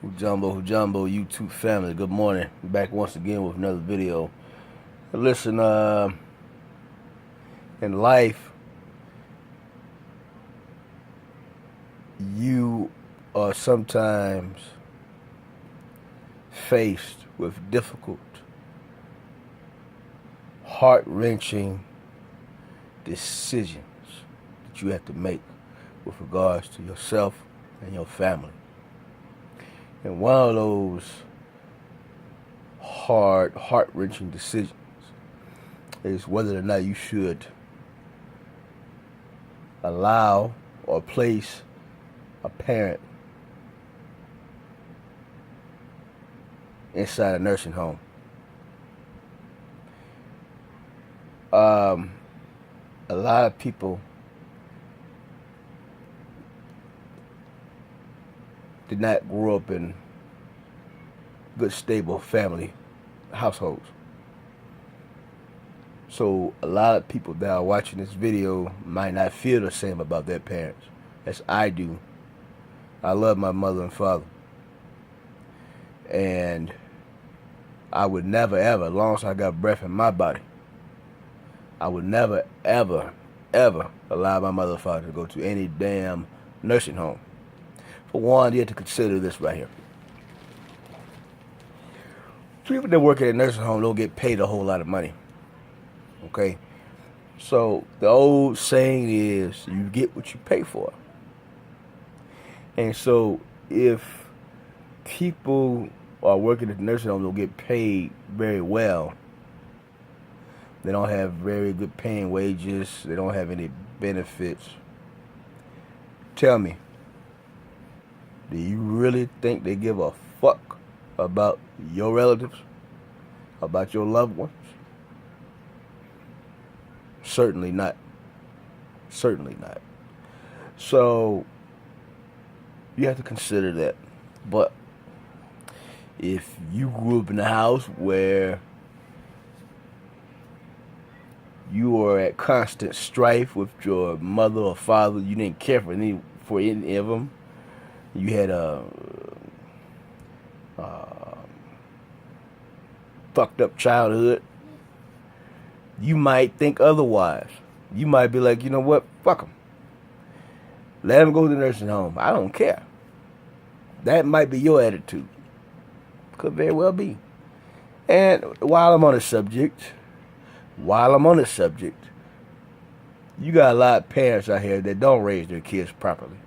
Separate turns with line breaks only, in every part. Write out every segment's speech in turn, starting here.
Hujambo, YouTube family. Good morning. Back once again with another video. Listen, in life, you are sometimes faced with difficult, heart-wrenching decisions that you have to make with regards to yourself and your family. And one of those heart-wrenching decisions is whether or not you should allow or place a parent inside a nursing home. A lot of people did not grow up in good, stable family households. So a lot of people that are watching this video might not feel the same about their parents as I do. I love my mother and father. And I would never, ever, as long as I got breath in my body, I would never, ever, ever allow my mother and father to go to any damn nursing home. For one, you have to consider this right here. People that work at a nursing home don't get paid a whole lot of money. Okay? So the old saying is, you get what you pay for. And so if people are working at the nursing home don't get paid very well, they don't have very good paying wages, they don't have any benefits, tell me, do you really think they give a fuck about your relatives? About your loved ones? Certainly not. Certainly not. So, you have to consider that. But, if you grew up in a house where you were at constant strife with your mother or father, you didn't care for any of them, you had a fucked up childhood, you might think otherwise. You might be like, you know what, fuck them. Let them go to the nursing home. I don't care. That might be your attitude. Could very well be. And while I'm on the subject, you got a lot of parents out here that don't raise their kids properly.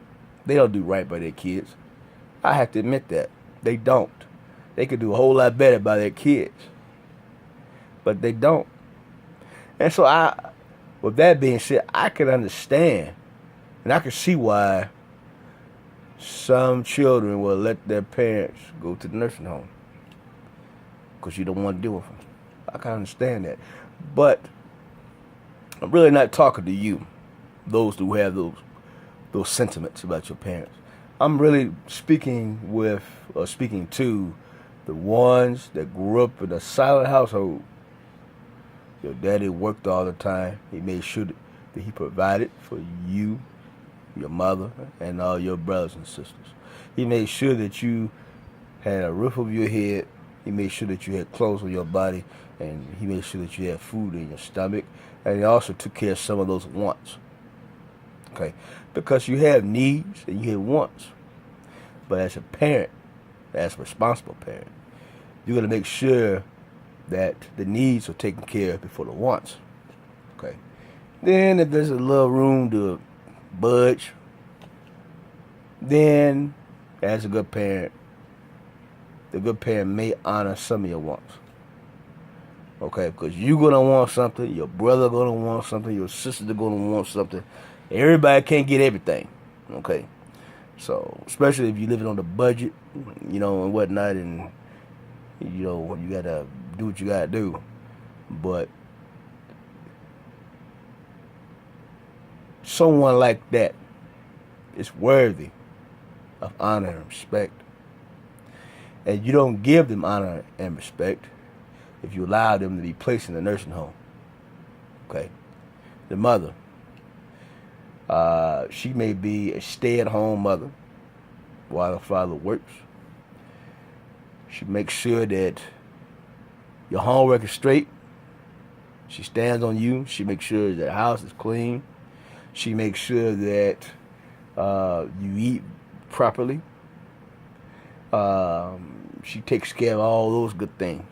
They don't do right by their kids. I have to admit that. They don't. They could do a whole lot better by their kids. But they don't. And so with that being said, I can understand and I can see why some children will let their parents go to the nursing home. Because you don't want to deal with them. I can understand that. But I'm really not talking to you, those who have those sentiments about your parents. I'm really speaking to the ones that grew up in a silent household. Your daddy worked all the time. He made sure that he provided for you, your mother, and all your brothers and sisters. He made sure that you had a roof over your head. He made sure that you had clothes on your body. And he made sure that you had food in your stomach. And he also took care of some of those wants. Okay? Because you have needs and you have wants. But as a parent, as a responsible parent, you're going to make sure that the needs are taken care of before the wants. Okay? Then if there's a little room to budge, then as a good parent, the good parent may honor some of your wants. Okay, because you're going to want something, your brother going to want something, your sister's going to want something. Everybody can't get everything. Okay? So, especially if you're living on the budget, and whatnot, and, you got to do what you got to do. But someone like that is worthy of honor and respect. And you don't give them honor and respect if you allow them to be placed in a nursing home. Okay? The mother, she may be a stay-at-home mother while the father works. She makes sure that your homework is straight. She stands on you. She makes sure that the house is clean. She makes sure that you eat properly. She takes care of all those good things.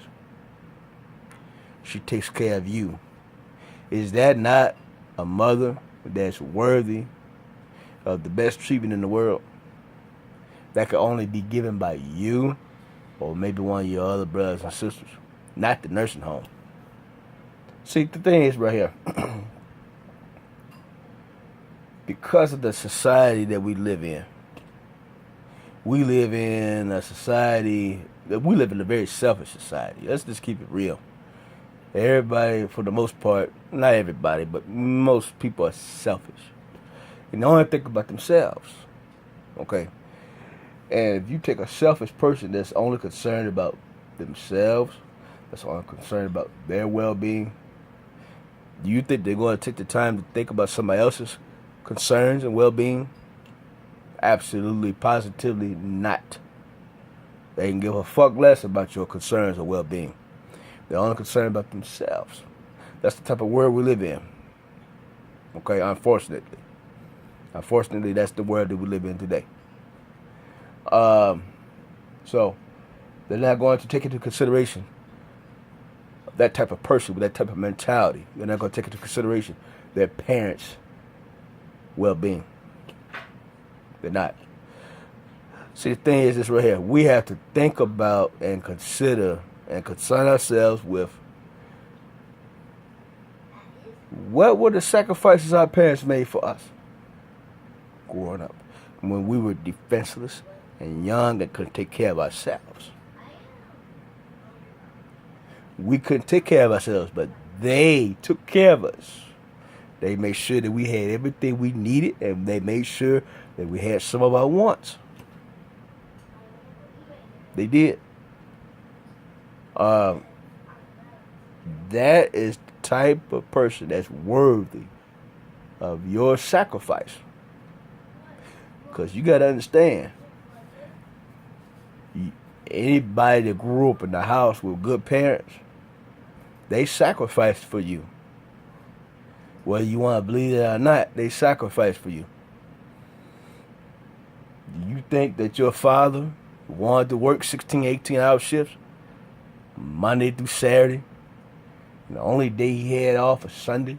She takes care of you. Is that not a mother that's worthy of the best treatment in the world? That could only be given by you or maybe one of your other brothers and sisters, not the nursing home. See, the thing is right here, because of the society that we live in a society, we live in a very selfish society. Let's just keep it real. Everybody, for the most part, not everybody, but most people are selfish. And they only think about themselves, okay? And if you take a selfish person that's only concerned about themselves, that's only concerned about their well-being, do you think they're going to take the time to think about somebody else's concerns and well-being? Absolutely, positively not. They can give a fuck less about your concerns or well-being. They're only concerned about themselves. That's the type of world we live in. Okay, unfortunately. Unfortunately, that's the world that we live in today. So, they're not going to take into consideration that type of person with that type of mentality. They're not going to take into consideration their parents' well-being. They're not. See, the thing is this right here. We have to think about and consider and concern ourselves with what were the sacrifices our parents made for us growing up when we were defenseless and young and couldn't take care of ourselves. We couldn't take care of ourselves, but they took care of us. They made sure that we had everything we needed, and they made sure that we had some of our wants. They did. That is the type of person that's worthy of your sacrifice. Because you got to understand, anybody that grew up in the house with good parents, they sacrificed for you. Whether you want to believe it or not, they sacrificed for you. You think that your father wanted to work 16, 18-hour shifts, Monday through Saturday, and the only day he had off was Sunday,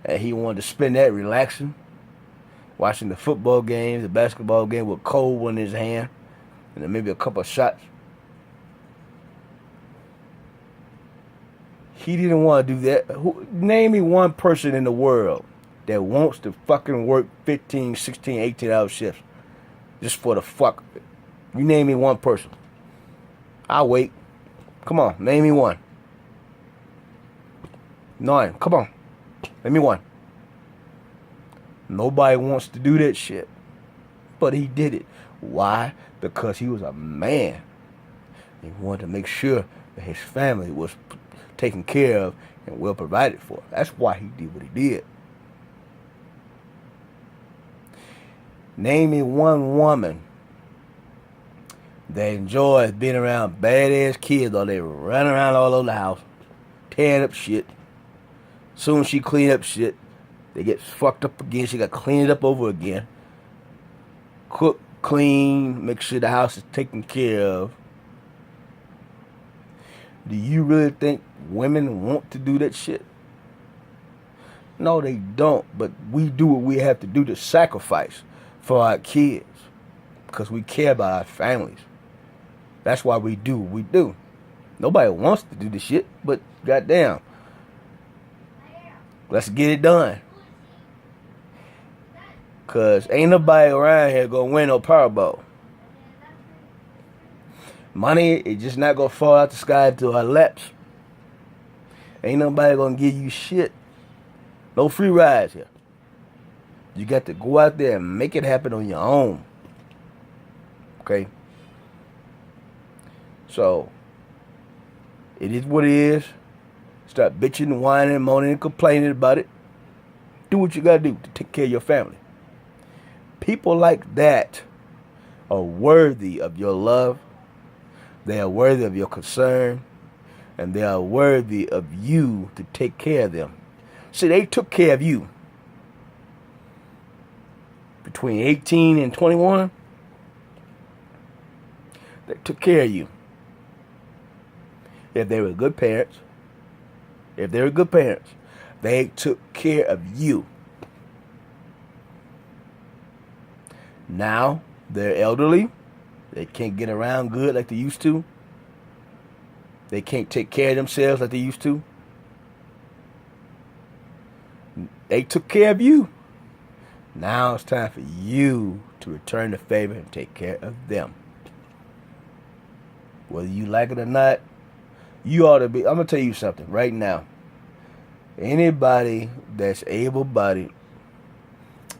and he wanted to spend that relaxing, watching the football games, the basketball game with cold one in his hand, and then maybe a couple of shots? He didn't want to do that. Name me one person in the world that wants to fucking work 15, 16, 18-hour shifts just for the fuck of it. You name me one person. I'll wait. Come on, name me one. None. Come on. Name me one. Nobody wants to do that shit. But he did it. Why? Because he was a man. He wanted to make sure that his family was taken care of and well provided for. That's why he did what he did. Name me one woman that enjoys being around badass kids all day, running around all over the house, tearing up shit. Soon as she clean up shit, they get fucked up again. She got to clean it up over again. Cook, clean, make sure the house is taken care of. Do you really think women want to do that shit? No, they don't. But we do what we have to do to sacrifice for our kids because we care about our families. That's why we do what we do. Nobody wants to do this shit, but goddamn, let's get it done. Because ain't nobody around here going to win no Powerball. Money is just not going to fall out the sky into our laps. Ain't nobody going to give you shit. No free rides here. You got to go out there and make it happen on your own. Okay? So, it is what it is. Stop bitching, whining, moaning, and complaining about it. Do what you got to do to take care of your family. People like that are worthy of your love. They are worthy of your concern. And they are worthy of you to take care of them. See, they took care of you. Between 18 and 21, they took care of you. If they were good parents, they took care of you. Now, they're elderly. They can't get around good like they used to. They can't take care of themselves like they used to. They took care of you. Now it's time for you to return the favor and take care of them. Whether you like it or not, you ought to be. I'm going to tell you something right now. Anybody that's able-bodied,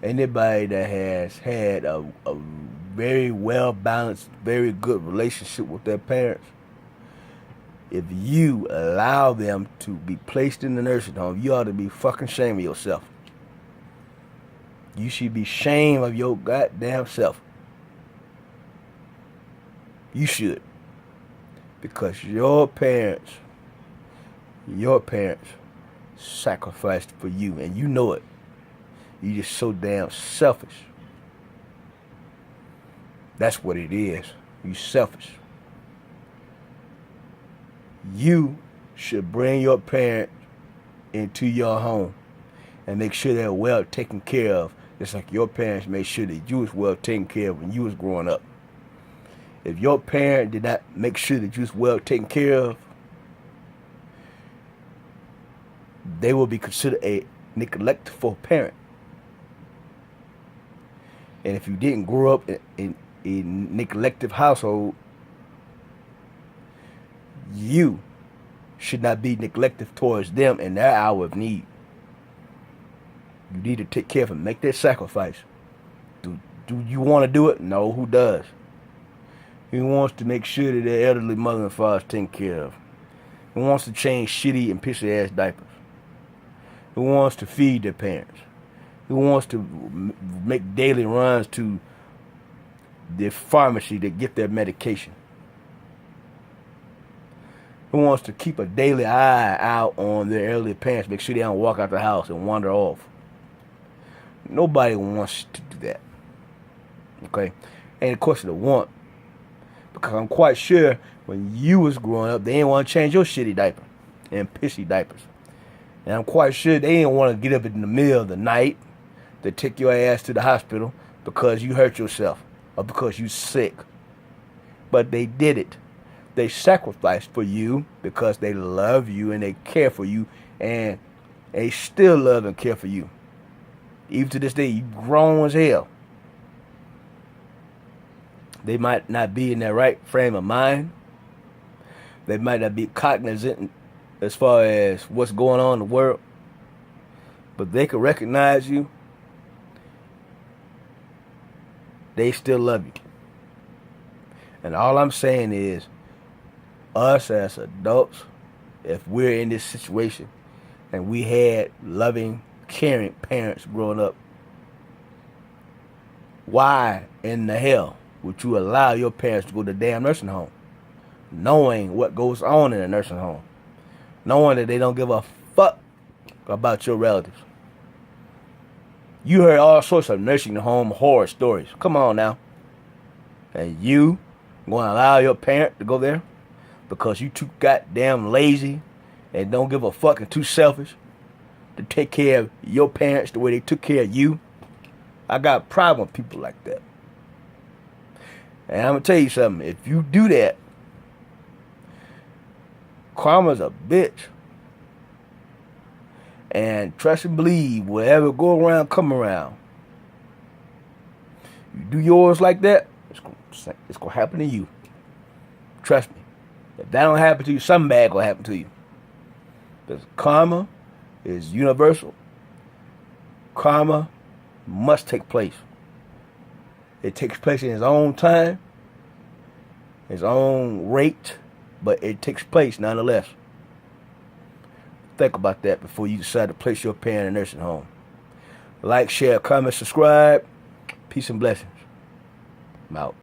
anybody that has had a very well-balanced, very good relationship with their parents, if you allow them to be placed in the nursing home, you ought to be fucking ashamed of yourself. You should be ashamed of your goddamn self. You should. Because your parents sacrificed for you, and you know it. You just so damn selfish. That's what it is. You selfish. You should bring your parents into your home and make sure they're well taken care of, just like your parents made sure that you was well taken care of when you was growing up. If your parent did not make sure that you was well taken care of, they will be considered a neglectful parent. And if you didn't grow up in a neglective household, you should not be neglectful towards them in their hour of need. You need to take care of them. Make that sacrifice. Do you want to do it? No, who does? Who wants to make sure that their elderly mother and father is taken care of? Who wants to change shitty and pissy ass diapers? Who wants to feed their parents? Who wants to make daily runs to the pharmacy to get their medication? Who wants to keep a daily eye out on their elderly parents, make sure they don't walk out the house and wander off? Nobody wants to do that. Okay? And of course they want. Because I'm quite sure when you was growing up, they didn't want to change your shitty diaper and pissy diapers. And I'm quite sure they didn't want to get up in the middle of the night to take your ass to the hospital because you hurt yourself or because you sick. But they did it. They sacrificed for you because they love you and they care for you, and they still love and care for you. Even to this day, you grown as hell. They might not be in their right frame of mind. They might not be cognizant as far as what's going on in the world. But they can recognize you. They still love you. And all I'm saying is, us as adults, if we're in this situation and we had loving, caring parents growing up, why in the hell would you allow your parents to go to the damn nursing home, knowing what goes on in a nursing home, knowing that they don't give a fuck about your relatives? You heard all sorts of nursing home horror stories. Come on now. And you going to allow your parent to go there because you too goddamn lazy and don't give a fuck and too selfish to take care of your parents the way they took care of you? I got a problem with people like that. And I'm going to tell you something. If you do that, karma's a bitch. And trust and believe, whatever go around, come around. You do yours like that, it's going to happen to you. Trust me. If that don't happen to you, something bad going to happen to you. Because karma is universal. Karma must take place. It takes place in its own time, its own rate, but it takes place nonetheless. Think about that before you decide to place your parent in a nursing home. Like, share, comment, subscribe. Peace and blessings. I'm out.